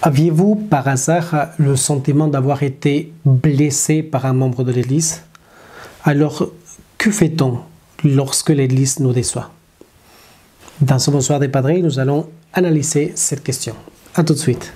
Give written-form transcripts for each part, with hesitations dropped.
Aviez-vous par hasard le sentiment d'avoir été blessé par un membre de l'Église? Alors, que fait-on lorsque l'Église nous déçoit? Dans ce Bonsoir des Padres, nous allons analyser cette question. A tout de suite.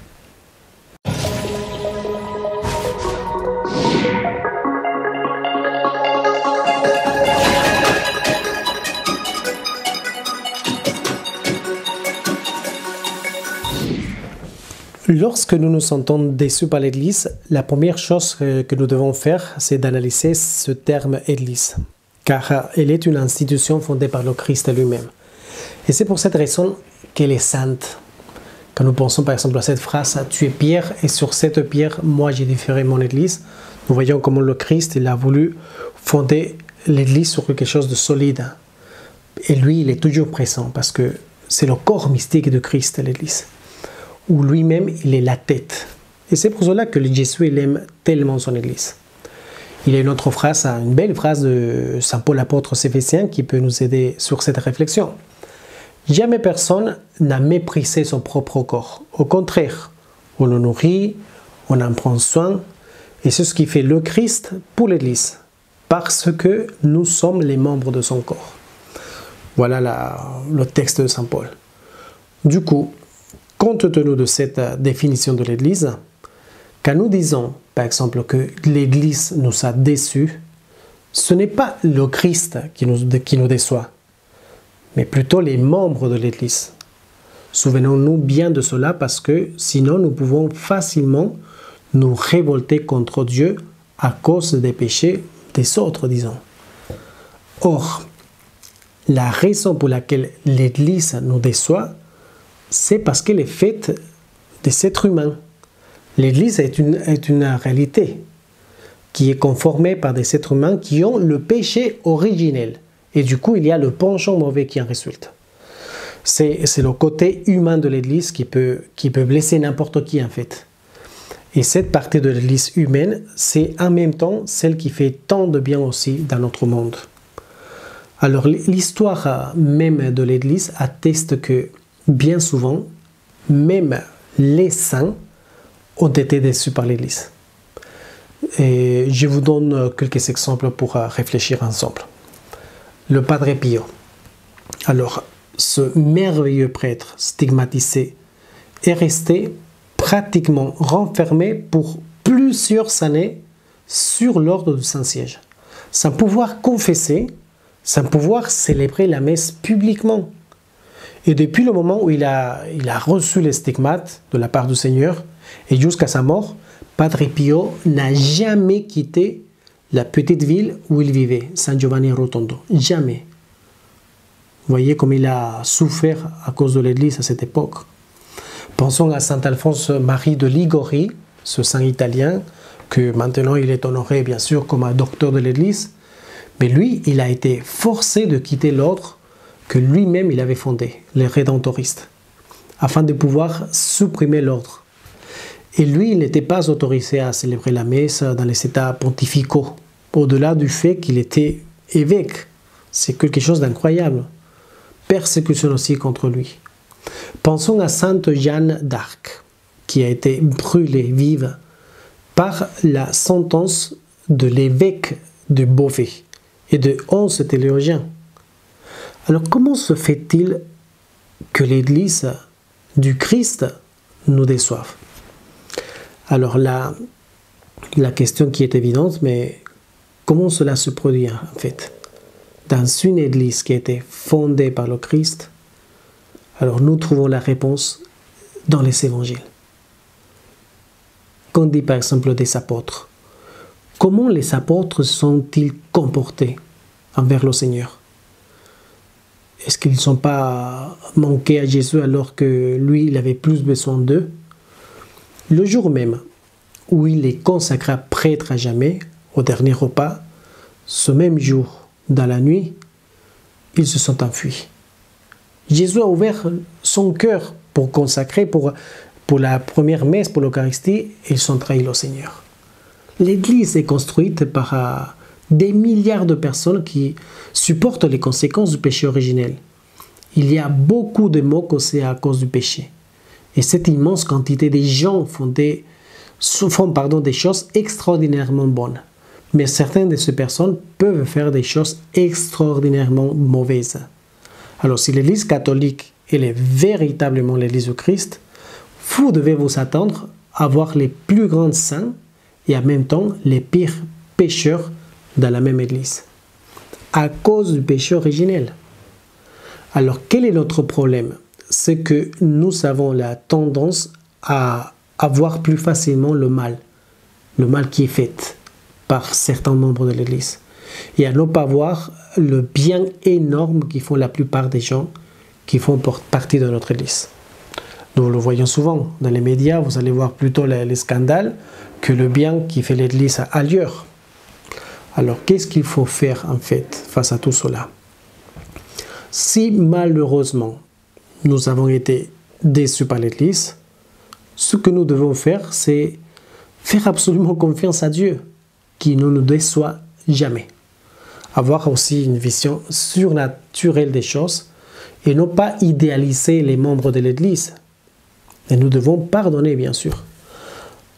Lorsque nous nous sentons déçus par l'Église, la première chose que nous devons faire, c'est d'analyser ce terme Église, car elle est une institution fondée par le Christ lui-même. Et c'est pour cette raison qu'elle est sainte. Quand nous pensons par exemple à cette phrase « Tu es pierre et sur cette pierre, moi j'édifierai mon Église », nous voyons comment le Christ il a voulu fonder l'Église sur quelque chose de solide. Et lui, il est toujours présent parce que c'est le corps mystique de Christ, l'Église, où lui-même, il est la tête. Et c'est pour cela que Jésus, il aime tellement son Église. Il y a une autre phrase, une belle phrase de Saint Paul apôtre aux Éphésiens qui peut nous aider sur cette réflexion. Jamais personne n'a méprisé son propre corps. Au contraire, on le nourrit, on en prend soin, et c'est ce qui fait le Christ pour l'Église, parce que nous sommes les membres de son corps. Voilà le texte de Saint Paul. Du coup, compte tenu de cette définition de l'Église, quand nous disons, par exemple, que l'Église nous a déçus, ce n'est pas le Christ qui nous déçoit, mais plutôt les membres de l'Église. Souvenons-nous bien de cela parce que sinon nous pouvons facilement nous révolter contre Dieu à cause des péchés des autres, disons. Or, la raison pour laquelle l'Église nous déçoit, c'est parce qu'elle est faite des êtres humains. L'Église est une réalité qui est conformée par des êtres humains qui ont le péché originel. Et du coup, il y a le penchant mauvais qui en résulte. C'est le côté humain de l'Église qui peut blesser n'importe qui en fait. Et cette partie de l'Église humaine, c'est en même temps celle qui fait tant de bien aussi dans notre monde. Alors l'histoire même de l'Église atteste que bien souvent, même les saints ont été déçus par l'Église. Et je vous donne quelques exemples pour réfléchir ensemble. Le Padre Pio. Alors, ce merveilleux prêtre stigmatisé est resté pratiquement renfermé pour plusieurs années sur l'ordre du Saint-Siège, sans pouvoir confesser, sans pouvoir célébrer la messe publiquement. Et depuis le moment où il a reçu les stigmates de la part du Seigneur, et jusqu'à sa mort, Padre Pio n'a jamais quitté la petite ville où il vivait, San Giovanni Rotondo. Jamais. Vous voyez comme il a souffert à cause de l'Église à cette époque. Pensons à Saint Alphonse Marie de Liguori, ce saint italien, que maintenant il est honoré bien sûr comme un docteur de l'Église, mais lui, il a été forcé de quitter l'ordre que lui-même il avait fondé, les Rédemptoristes, afin de pouvoir supprimer l'ordre. Et lui, il n'était pas autorisé à célébrer la messe dans les états pontificaux, au-delà du fait qu'il était évêque. C'est quelque chose d'incroyable. Persécution aussi contre lui. Pensons à Sainte Jeanne d'Arc, qui a été brûlée vive par la sentence de l'évêque de Beauvais et de 11 théologiens. Alors comment se fait-il que l'Église du Christ nous déçoive? Alors la question qui est évidente, mais comment cela se produit en fait? Dans une Église qui a été fondée par le Christ, alors nous trouvons la réponse dans les évangiles. Qu'ont dit par exemple des apôtres? Comment les apôtres sont-ils comportés envers le Seigneur? Est-ce qu'ils ne sont pas manqués à Jésus alors que lui, il avait plus besoin d'eux? Le jour même où il est consacré prêtre à jamais, au dernier repas, ce même jour, dans la nuit, ils se sont enfuis. Jésus a ouvert son cœur pour consacrer, pour la première messe, pour l'Eucharistie, et ils ont trahi le Seigneur. L'Église est construite par des milliards de personnes qui supportent les conséquences du péché originel. Il y a beaucoup de maux causés à cause du péché. Et cette immense quantité de gens font des choses extraordinairement bonnes. Mais certaines de ces personnes peuvent faire des choses extraordinairement mauvaises. Alors si l'Église catholique elle est véritablement l'Église du Christ, vous devez vous attendre à voir les plus grands saints et en même temps les pires pécheurs dans la même Église, à cause du péché originel. Alors quel est notre problème? C'est que nous avons la tendance à voir plus facilement le mal qui est fait par certains membres de l'Église, et à ne pas voir le bien énorme qu'ils font la plupart des gens qui font partie de notre Église. Nous le voyons souvent dans les médias, vous allez voir plutôt les scandales que le bien qui fait l'Église ailleurs. Alors qu'est-ce qu'il faut faire en fait face à tout cela? Si malheureusement nous avons été déçus par l'Église, ce que nous devons faire, c'est faire absolument confiance à Dieu, qui ne nous déçoit jamais. Avoir aussi une vision surnaturelle des choses et non pas idéaliser les membres de l'Église. Et nous devons pardonner, bien sûr.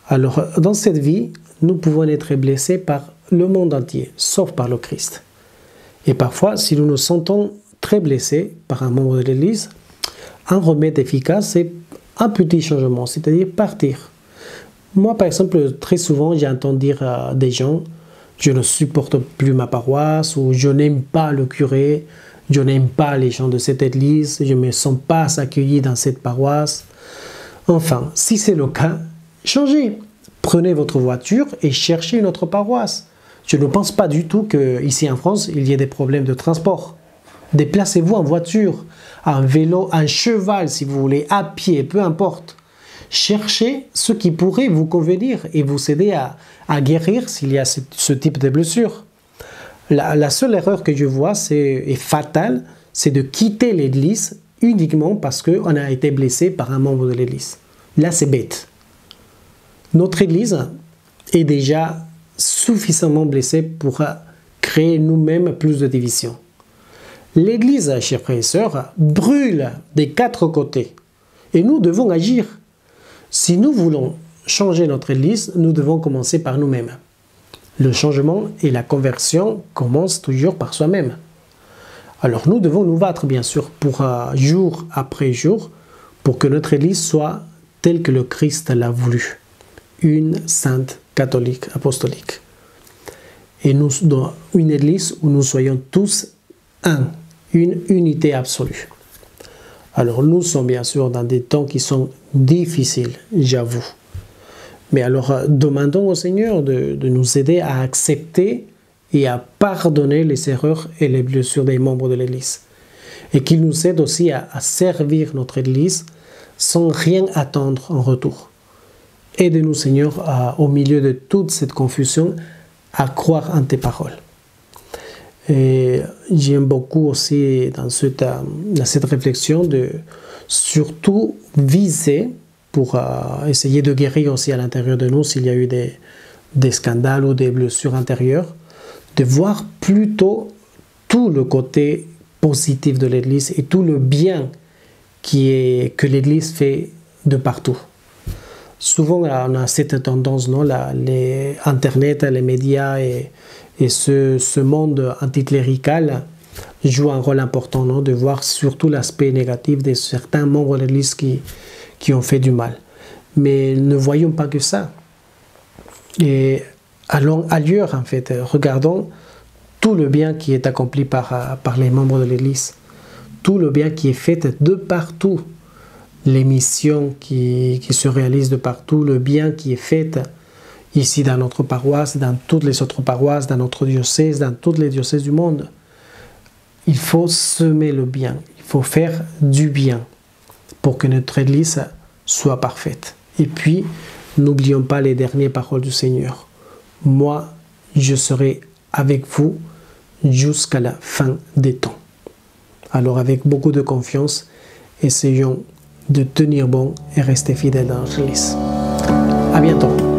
Alors, dans cette vie, nous pouvons être blessés par le monde entier, sauf par le Christ. Et parfois, si nous nous sentons très blessés par un membre de l'Église, un remède efficace, c'est un petit changement, c'est-à-dire partir. Moi, par exemple, très souvent, j'entends dire à des gens « je ne supporte plus ma paroisse » ou « je n'aime pas le curé ». Je n'aime pas les gens de cette église, je ne me sens pas accueilli dans cette paroisse. Enfin, si c'est le cas, changez. Prenez votre voiture et cherchez une autre paroisse. Je ne pense pas du tout qu'ici en France, il y ait des problèmes de transport. Déplacez-vous en voiture, en vélo, en cheval si vous voulez, à pied, peu importe. Cherchez ce qui pourrait vous convenir et vous aider à guérir s'il y a ce type de blessure. La seule erreur que je vois, est fatale, c'est de quitter l'Église uniquement parce qu'on a été blessé par un membre de l'Église. Là, c'est bête. Notre Église est déjà suffisamment blessée pour créer nous-mêmes plus de divisions. L'Église, chers frères et sœurs, brûle des quatre côtés. Et nous devons agir. Si nous voulons changer notre Église, nous devons commencer par nous-mêmes. Le changement et la conversion commencent toujours par soi-même. Alors nous devons nous battre bien sûr pour jour après jour pour que notre Église soit telle que le Christ l'a voulu. Une sainte catholique apostolique. Et nous, dans une Église où nous soyons tous un, une unité absolue. Alors nous sommes bien sûr dans des temps qui sont difficiles, j'avoue. Mais alors, demandons au Seigneur de nous aider à accepter et à pardonner les erreurs et les blessures des membres de l'Église. Et qu'il nous aide aussi à servir notre Église sans rien attendre en retour. Aide-nous, Seigneur, au milieu de toute cette confusion, à croire en tes paroles. Et j'aime beaucoup aussi dans cette réflexion de surtout viser pour essayer de guérir aussi à l'intérieur de nous s'il y a eu des scandales ou des blessures intérieures, de voir plutôt tout le côté positif de l'Église et tout le bien que l'Église fait de partout. Souvent, on a cette tendance, non, les Internet, les médias et ce monde anticlérical joue un rôle important, non, de voir surtout l'aspect négatif de certains membres de l'Église qui ont fait du mal. Mais ne voyons pas que ça. Et allons ailleurs, en fait. Regardons tout le bien qui est accompli par les membres de l'Église. Tout le bien qui est fait de partout. Les missions qui se réalisent de partout. Le bien qui est fait ici dans notre paroisse, dans toutes les autres paroisses, dans notre diocèse, dans tous les diocèses du monde. Il faut semer le bien. Il faut faire du bien pour que notre Église soit parfaite. Et puis, n'oublions pas les dernières paroles du Seigneur. Moi, je serai avec vous jusqu'à la fin des temps. Alors, avec beaucoup de confiance, essayons de tenir bon et rester fidèles dans notre Église. À bientôt.